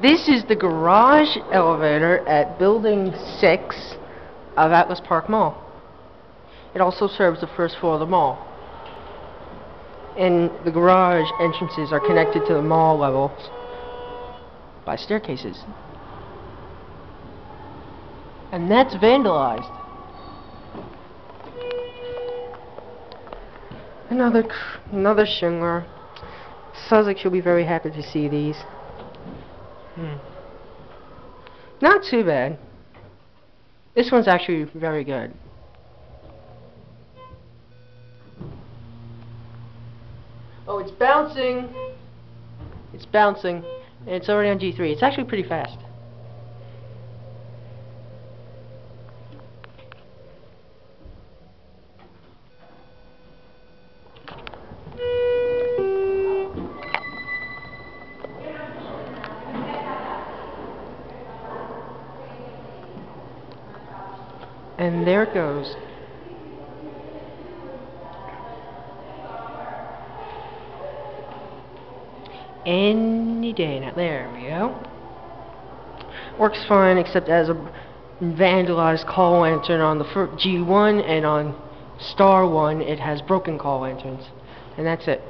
This is the garage elevator at Building 6 of Atlas Park Mall. It also serves the first floor of the mall. And the garage entrances are connected to the mall levels by staircases. And that's vandalized. Another Schindler. Sounds like she'll be very happy to see these. Not too bad. This one's actually very good. Oh, it's bouncing. It's bouncing. And it's already on G3. It's actually pretty fast. And there it goes. Any day now. There we go. Works fine, except as a vandalized call lantern on the G1, and on Star 1 it has broken call lanterns. And that's it.